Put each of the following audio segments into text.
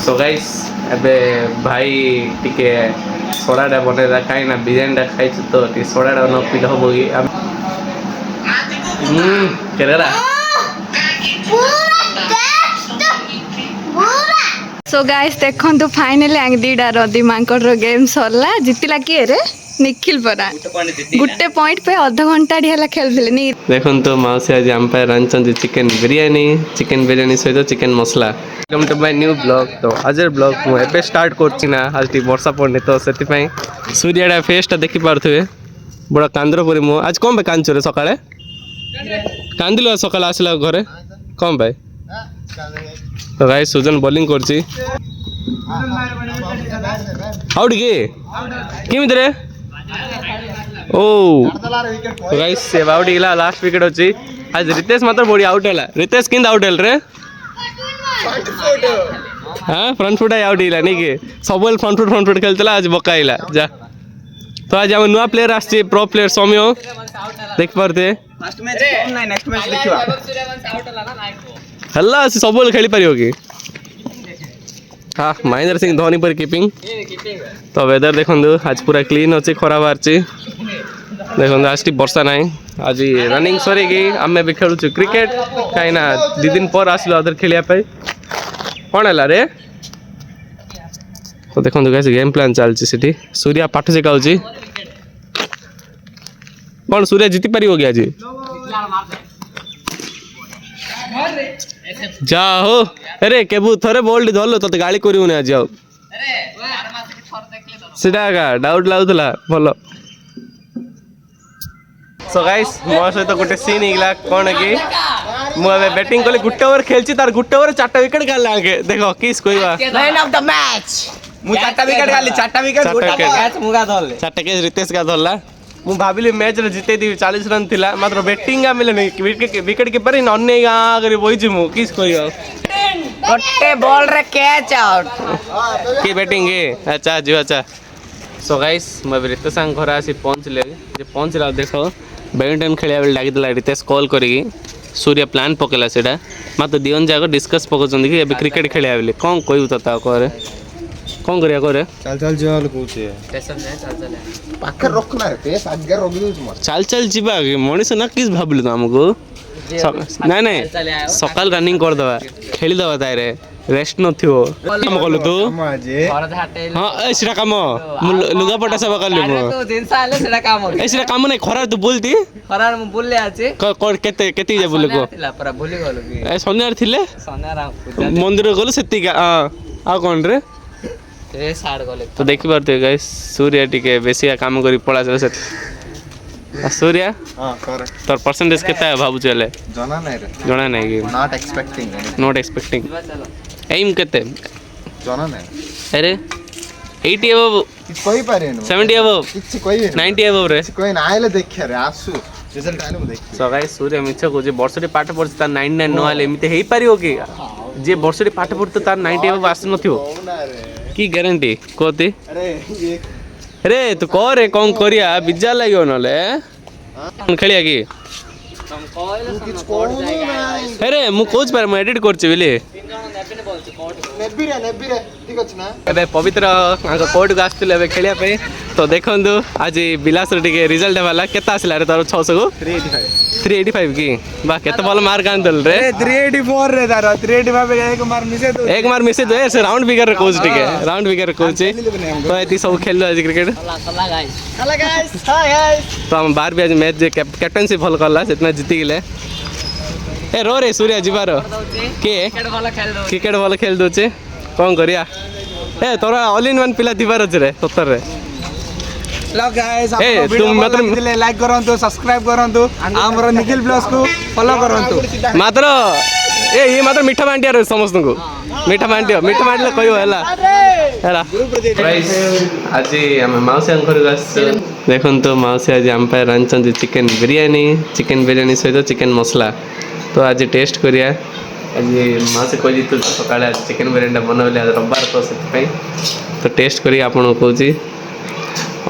so guys एबे भाई टिके सोडाटा बनेला खाई ना बिरयानीटा खाई तो टी सोडाटा न पीले हबो कि केरेला सो गाइस देखंतु फाइनली आंग दीडा रदी मांकड़ रो गेम सरला जितिला किए रे निखिल परा गुट्टे पॉइंट पे आधा घंटा ढेला खेलथिले नी देखंतु माउसी आज एम्पायर रांचंदी चिकन बिरयानी सहित chicken masala welcome to my new blog तो आज ब्लॉग मु एबे स्टार्ट करछि ना आज टी वर्षा पड़ने तो सेति पई सूर्यडा फेसटा देखि पारथुए बड़ा कांद्रपुरी मु आज कोन बे कांचरे सकाळे कांदिलो सकाळ आसला घरे कोन भाई तो गाइस सुजन बॉलिंग करछि आउट के केमित रे ओ तो गाइस से आउट गेला लास्ट विकेट अछि आज रितेश मात्र बॉडी आउट हैला रितेश किंद आउट हैल रे हां फ्रंट फुट आउट हैला नी के सबल फ्रंट फुट खेलतला आज बकाइला जा तो आज हम नुआ प्लेयर आछि प्रो प्लेयर सौम्य देख पारते फर्स्ट मैच कौन नहीं नेक्स्ट मैच देखिवा हल्ला सबल खेली पारियो कि हाँ महेंद्र सिंह धोनी पर कीपिंग तो वेदर देखो आज पूरा क्लीन अच्छे खरा बाहर देखो आज टी वर्षा ना आज रनिंग सर आम भी खेलु क्रिकेट कहीं ना 2 दिन पर आसलो अदर खेलिया कौन है रे तो देखो कैसे गेम प्लान चलती सूर्या पाठ शिखाऊँ कौन सूर्या जीति पार आज जा हो अरे केबू थरे बोल्ड धरलो तो गाड़ी करूनी आज आउ सीधा डाउट लागुला भल सो गाइस मो सहित गोटे सीन होगा कौन कि मुझे बैटिंग कली गोटे ओवर खेलची तार गोटे ओवर 4टा विकेट गाला आगे देखो किस कहवा मैन ऑफ द मैच मु 4टा विकेट गाली 4टा विकेट गोटा कैच मुगा धरले 4टा कैच रितेश का धरला मु भाविली मैच रे जीते दी 40 रन थिला मात्र बैटिंग आ मिले नहीं विकेट कीपर इन अन्य गां करी बइछि मु किस कहवा गोटे बॉल रे कैच आउट की बैटिंग है अच्छा जी अच्छा सो गाइस मैं रितेश घर आसी पहुँचले जे पहुँचला देखो बैडमिंटन खेलिया बेले लागिला रितेश कॉल करी सूर्य प्लान पकेला सेटा मात्र दिवन जाक डिस्कस पकोचंदी कि एबे क्रिकेट खेलिया बेले कोन कहू तता करे कोन करिया करे चल चल जीवा कहूचे स्टेशन में चल पाखर रखना है पेस आगे रखि दउछ मत चल जीवा मनीष ना किस भाबलु तो हमको नहीं नहीं सकाल रनिंग कर दवा खेली दवा तारे रेस्ट न थियो काम कलु तू हां ए सिरा काम लुगा पटा सब करलु तो दिन साले सेटा काम हो ए सिरा काम नहीं खरा तू बोलती खरार मु बोलले आछे केते केते जे बोले को थिला पर भूली गलो कि ए सोनियार थिले सोनार मंदिर गलो सेति आ कोन रे ए साड गले तो देखि पारते गाइस सूर्य टिके बेसी काम करी पळा चले से सूर्य हां कर तोर परसेंटेज केता है भाबु चले जना नहीं रे जणा नहीं कि नॉट एक्सपेक्टिंग एम केते जना नहीं अरे 80 अबव कोई पारे नो 70 अबव किछि कोई 90 अबव रे कोई ना आइले देखिया रे आसु रिजल्ट आइले मु देखि सो गाइस सूर्य मिछ को जे वर्षटी पाठ पढ़छ तार 99 न आले एमिते हेई पारियो कि जे वर्षटी पाठ पढ़त तार 90 अबव आस नथियो की गारंटी कोती अरे तू करे कौन करिया बिजा लागियो नले खेलिया की अरे मु कोच पर एडिट करछि बिले नेबी रे ठीक अछि ना एबे पवित्र आंक कोर्ट को आस्तिले एबे खेलिया पे तो देखंदु आज बिलास रे टिके रिजल्ट वाला केता आसिला रे तोर 600 को 385 की बा केते बॉल मार कान दल रे 384 रे तार 385 एक मार मिसे दो से राउंड फिगर रे कोच टिके राउंड फिगर कोच तो एती सब खेललो आज क्रिकेट हला गाइस हाय गाइस तो हम बार भी आज मैच जे कैप्टनसी भल करला सेतना जीति गेले ए रो रे सूर्य जीवार के क्रिकेट भल खेल दोचे कौन करिया ए तोरा ऑल इन वन पिला दिबार अछि रे 70 रे लो गाइस आप ए वीडियो तुम मतलब लाइक करंतु सब्सक्राइब करंतु हमर निखिल ब्लॉग्स को फॉलो करंतु मात्र ये मात्र मीठा बांटिया रे समस्त को मीठा बांटले कहियो हला गाइस आज हम माउसी घर गस देखन तो माउसी आज एम्पायर रांचंदी चिकन बिरयानी सहित चिकन मसला तो आज टेस्ट करिया आज माउसी कहि तो सकाळे आज चिकन बिरयानी बनवले आज रविवार तो से तो टेस्ट करी आपन कहूची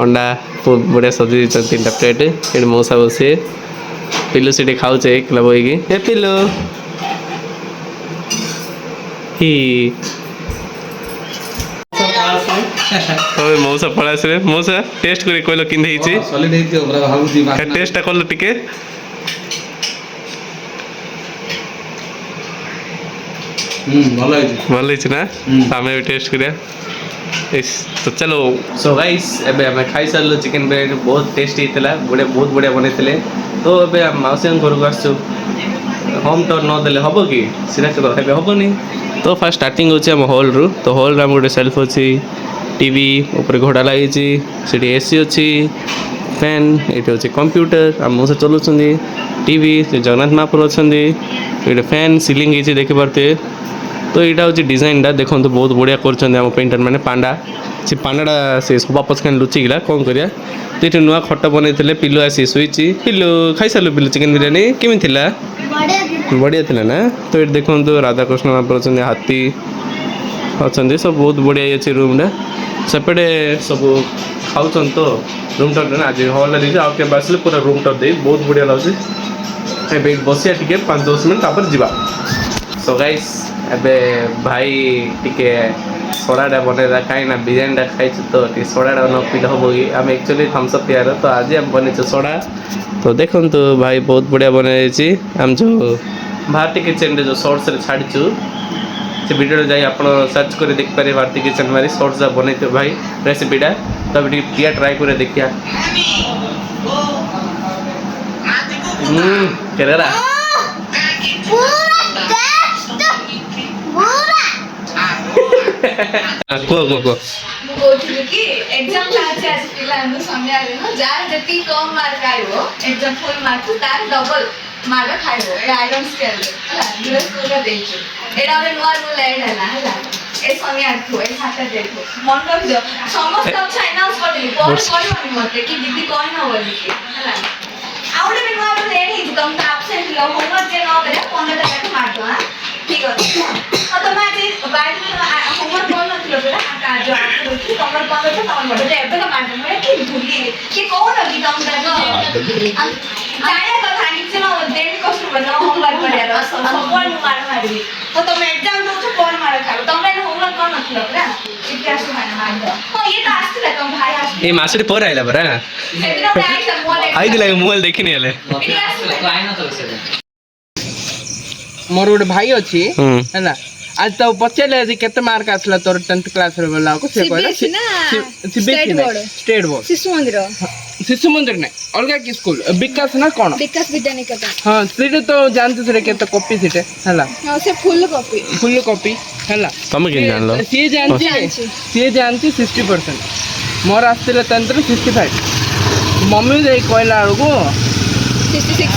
अंडा बढ़िया सजी 3टा प्लेट ये मौसा बसी पिलु सीटी खाऊचे क्लब होगी ए पिलु ही ওই মৌসা পড়া আসলে মৌসা টেস্ট করে কইলো কিন ହେଇଛି সলিড ହେଇଥିବ ପୁରା ଭାବୁଛି টেস্টটা করলো ଟିକେ ଭଲ ହେଇଛି ଭଲ ହେଇଛି ନା ଆମେ ବି ଟେଷ୍ଟ କରିବା ଇସ୍ ତ ଚलो ସୋ ଗାଇସ୍ ଏବେ ଆମେ ଖାଇସାରିଲୁ ଚିକେନ୍ ବିରିୟାନୀ ବହୁତ ଟେଷ୍ଟି ହେଇଥିଲା ବହୁତ ବଢ଼ିଆ ବନେଇଥିଲେ ତ ଏବେ ଆମେ ମାଉସୀଙ୍କ ଘରକୁ ଆସିଛୁ ହୋମ୍ ଟୁର୍ ନ ଦେଲେ ହେବ କି ସେଟା ଏବେ ହେବନି ତ ଫାର୍ଷ୍ଟ ଷ୍ଟାର୍ଟିଂ ହେଉଛି ଆମ ହଲ୍ରୁ ତ ହଲ୍ରେ ଆମର ଗୋଟେ ସେଲ୍ଫ ଅଛି ଟିଭି ଉପରେ ଘୋଡ଼ା ଲାଗିଛି ସେଠି ଏସି ଅଛି ଫ୍ୟାନ୍ ଏଇଠି ଅଛି କମ୍ପ୍ୟୁଟର ଆମ ମଉସା ଚଲାଉଛନ୍ତି ଟିଭି ସେ ଜଗନ୍ନାଥ ମହାପ୍ରଭୁ ଅଛନ୍ତି ଏଇଠି ଫ୍ୟାନ୍ ସିଲିଂ ହେଇଛି ଦେଖିପାରୁଥିବେ ତ ଏଇଟା ହେଉଛି ଡିଜାଇନଟା ଦେଖନ୍ତୁ ବହୁତ ବଢ଼ିଆ କରୁଛନ୍ତି ଆମ ପେଣ୍ଟର ମାନେ ପାଣ୍ଡା ସେ ପାଣ୍ଡାଟା ସେ ସବା ପଛକାନ ଲୁଚିଗଲା କ'ଣ କରିବା ତ ଏଠି ନୂଆ ଖଟ ବନେଇଥିଲେ ପିଲୁ ଆସି ଶୋଇଛି ପିଲୁ ଖାଇସାରିଲୁ ପିଲୁ ଚିକେନ୍ ବିରିୟାନୀ କେମିତି ଥିଲା ବଢ଼ିଆ ଥିଲା ନା ତ ଏଠି ଦେଖନ୍ତୁ ରାଧାକୃଷ୍ଣ ମହାପ୍ରଭୁ ଅଛନ୍ତି ହାତୀ ଅଛନ୍ତି ସବୁ ବହୁତ ବଢ଼ିଆ ହେଇଛି ରୁମ୍ଟା ସେପଟେ ସବୁ ଖାଉଛନ୍ତି ତ ରୁମ୍ ଟର୍ ନା ଆଜି ହଲ୍ରେ ଦେଇଛି ଆଉ କେବେ ଆସିଲେ ପୁରା ରୁମ୍ ଟର୍ ଦେଇ ବହୁତ ବଢ଼ିଆ ଲାଗୁଛି ଏବେ ବସିବା ଟିକେ 5-10 ମିନିଟ୍ ତାପରେ ଯିବା ସୋ ଗାଇସ୍ ଏବେ ଭାଇ ଟିକେ ସୋଡ଼ାଟା ବନେଇବା କାହିଁକିନା ବିରିୟାନୀଟା ଖାଇଛୁ ତ ଟିକେ ସୋଡ଼ାଟା ନ ପିଇଲେ ହେବ କି ଆମେ ଆକ୍ଚୁଆଲି ଥମ୍ସଅପ୍ ପିଆର ତ ଆଜି ଆମେ ବନେଇଛୁ ସୋଡ଼ା ତ ଦେଖନ୍ତୁ ଭାଇ ବହୁତ ବଢ଼ିଆ ବନେଇଛି ଆମେ ଯେଉଁ ଭାରତୀ କିଚେନ୍ରେ ଯେଉଁ ସର୍ଟସରେ ଛାଡ଼ିଛୁ ସେ ଭିଡ଼ିଓରେ ଯାଇ ଆପଣ ସର୍ଚ୍ଚ କରି ଦେଖିପାରିବେ ଭାରତୀ କିଚେନ୍ ମାରି ସର୍ଟସଟା ବନେଇଥିବେ ଭାଇ ରେସିପିଟା ତ ଏବେ ଟିକେ ପିଆ ଟ୍ରାଏ କରି ଦେଖିବା କେରେରା କୁହ କୁହ କୁହ ମୁଁ କହୁଥିଲି କି ଏକ୍ଜାମ ଚାଲିଛି ଆଜି ପିଲାମାନଙ୍କୁ ସନ୍ଧ୍ୟାରେ ଯାହାର ଯେତିକି କମ୍ ମାର୍କ ଆଇବ ଏକ୍ଜାମ ଫୁଲ୍ ମାର୍କ ତାର ଡବଲ ମାର୍କ ଖାଇବ ଏ ଆଇରନ୍ ସ୍କେଲରେ ହେଲା ୟୁଏସ୍ ସ୍କୁଲରେ ଦେଇଛୁ ଏଇଟା ଗୋଟେ ନୂଆ ରୁଲ୍ ଏଡ୍ ହେଲା ହେଲା ଏ ଶନିବାରଠୁ ଏ ସାଟର୍ଡେଠୁ ମନେ ରଖିଦିଅ ସମସ୍ତେ ଅଛି ଆନାଉନ୍ସ କରିଦେଲି ପରେ କହିବନି ମୋତେ କି ଦିଦି କହିନ ବୋଲିକି ହେଲା ଆଉ ଗୋଟେ ବି ନୂଆ ରୁଲ୍ ଏଡ୍ ହେଇଛି ତମେ ଆବସେଣ୍ଟ ଥିଲ ହୋମୱାର୍କ ଯିଏ ନ କରିବ 15 ଟଙ୍କା ମାରିବ ହଁ ଠିକ୍ ଅଛି ଆଉ ତମେ ଆଜି ହୋମୱାର୍କ କରିନଥିଲ ପରା ଯୋଉ ଆସୁଛି ତମର 15 ଟଙ୍କା ତମର ଗୋଟେ ଏବେକା ମାରିବ ମୁଁ କି ଭୁଲି କି କହୁନ କି ତମେ ଜାଣିବା କଥା କିଛି ନ ଦେବି କଷ୍ଟ ପଡ଼ିବ ହୋମୱାର୍କ କରିବାର ସବୁବେଳେ ମୁଁ ମାର ମାରିବି ତ ତମେ ଏକ୍ଜାମ ଦଉଛ ପରେ ମାର ଖାଇବ ତମେ ହୋମୱାର୍କ କରିନଥିଲ ପରା ଇତିହାସ ମାନେ ମାରିବ ହଁ ଇଏ ତ ଆସିଥିଲା ତମ ଭାଇ ଆସିଥିଲା ଏ ମାସଟି ପରେ ଆଇଲା ପରା ସେଦିନ ଯାଇଥିଲା ଆଇଥିଲା ମୋବାଇଲ ଦେଖିନି ହେଲେ ମୋର ଗୋଟେ ଭାଇ ଅଛି ହେଲା ଆଜି ତାକୁ ପଚାରିଲେ ଆଜି କେତେ ମାର୍କ ଆସିଲା ତୋର 10th କ୍ଲାସରେ ବେଳାକୁ ସେ କହିଲା ଷ୍ଟେଟ୍ ବୋର୍ଡ ଶିଶୁ ମନ୍ଦିର ନାହିଁ ଅଲଗା କି ସ୍କୁଲ ବିକାଶ ନା କ'ଣ ବିକାଶ ବିଦ୍ୟାନିକେତନ ହଁ ସେଇଟା ତ ଜାଣିଛୁ ସେଟା କେତେ କପି ସେଟା ହେଲା ସେ ଫୁଲ୍ କପି ତମେ ହେଲା କେମିତି ଜାଣିଲ ସିଏ ଜାଣିଛି 60% ମୋର ଆସିଥିଲା 10th ରେ 65 ମମି ଯାଇ କହିଲା ବେଳକୁ 66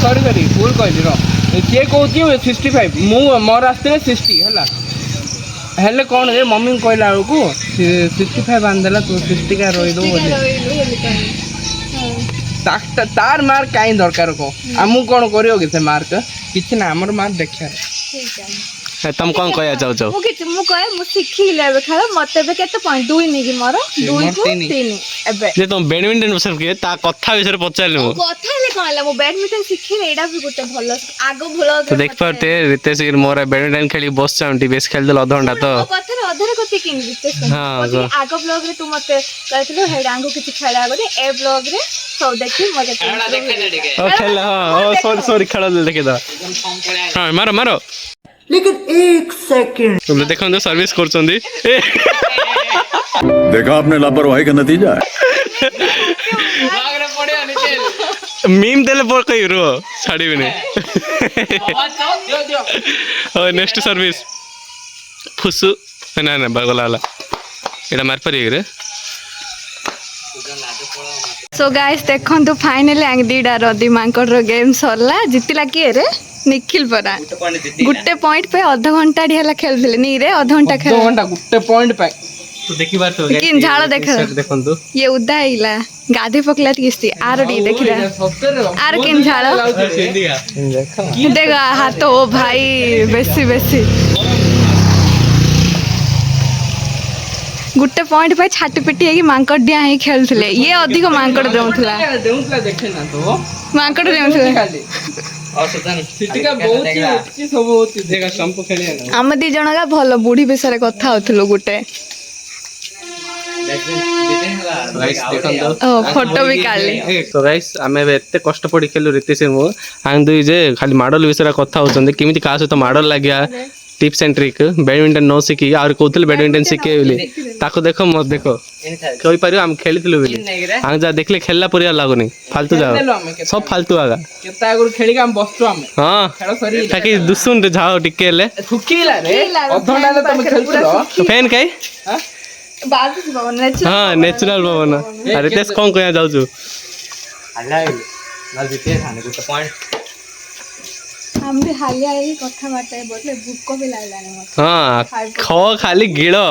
ସରି ଭୁଲ କହିଲି ର ସିଏ କହୁଛି 65 ମୋର ଆସିଥିଲା 60 ହେଲା ହେଲେ କ'ଣ ଯେ ମମିଙ୍କୁ କହିଲା ବେଳକୁ 65 ଆଣିଦେଲା ତୁ 60 କା ରହିଦେବୁ ବୋଲି ତାର ମାର୍କ କାହିଁ ଦରକାର କହ ଆମକୁ କ'ଣ କରିବ କି ସେ ମାର୍କ କିଛି ନା ଆମର ମାର୍କ ଦେଖିବାର ତମେ କ'ଣ କହିବା ଚାହୁଁଛ ମୁଁ କହେ ମୁଁ ଶିଖିଲି ଏବେ ଖେଳ ମତେ ଏବେ କେତେ ପଏଣ୍ଟ 2 ନେଇକି ମୋର 2 କୁ 3 ଏବେ ଯେ ତମ ବ୍ୟାଡମିଣ୍ଟନ ବିଷୟରେ କିଏ ତା କଥା ବିଷୟରେ ପଚାରିଲି ମୁଁ କଥା ହେଲେ କ'ଣ ହେଲା ମୁଁ ବ୍ୟାଡମିଣ୍ଟନ ଶିଖିଲି ଏଇଟା ବି ଗୋଟେ ଭଲ ଆଗ ଭଲ ତ ଦେଖିପାରୁଥିବେ ରିତେଶ ମୋର ବ୍ୟାଡମିଣ୍ଟନ ଖେଳି ବସିଛୁ ଆମେ ଟିକେ ବେଶ ଖେଳିଦେଲୁ ଅଧଘଣ୍ଟା ତ କଥାରେ ଅଧାରେ କଥା କିଣି ରିତେଶ ଆଗ ବ୍ଲଗରେ ତୁ ମତେ କହିଥିଲୁ ହେଡ ଆଙ୍କୁ କିଛି ଖେଳିବା ବୋଲି ଏ ବ୍ଲଗରେ ସବୁ ଦେଖି ମଜା ଖେଳ ହଁ ସରି ଖେଳ ଦେଖିଦବା ହଁ ମାର लेकिन एक सेकंड देखो सर्विस କରୁଛନ୍ତି देखा आपने लापरवाही का नतीजा मीम देले पर कही रो छाड़ीबिनी नेक्स्ट सर्विस फुसु ना बागला वाला एटा मार पारि रे सो गाइस देखंतु फाइनली आंग दीडा रदी मांकड़ रो गेम सरला जितिला किए रे निखिल परा गुट्टे पॉइंट पे आधा घंटा ढियाला खेलथिले नी रे आधा घंटा खेल 2 घंटा गुट्टे पॉइंट पे तो देखि बार तो किन झाड़ देखंतु ये उदा आइला गाधे पकला किस्ती आरडी देखिला आर किन झाड़ देखा हाथ ओ भाई बेसी गुट्टे पॉइंट पे छाटी पिटी है कि मांकड़ डिया ही खेलथिले ये अधिक मांकड़ देउथला देखे ना तो मांकड़ देउथले बहुत सब होती देखा संप खेले आम दी जण का भल बुढ़ी विषय कथा होथलो गुटे गाइस देखंतो फोटो भी काढली तो गाइस आमे एते कष्ट पड़ी खेलु रीति से मु आन दुई जे खाली माडल विषय कथा होचंदे केमिति का सहित माडल लाग्या टिप्स एंड ट्रिक बैडमिंटन नो सिकी और कोथल बैडमिंटन सिके बोली ताको देखो मत देखो कोई पारियो हम खेलितलु बोली हम जा देखले खेलला परिया लागुनी फालतू जाओ सब फालतू आगा केता आगुर खेली हम बसतो हम हां खेल सरी ताकि दुसुन रे जाओ टिकेले थुकीला रे अधोंडा तुम खेलतो फैन काई बात पवन हां नेचुरल पवन अरे तेस कोन कोया जाउछु हम भी हालिया ही कथा बाटे बोले भूख को भी लागलाने मत हां खो खाली गिळो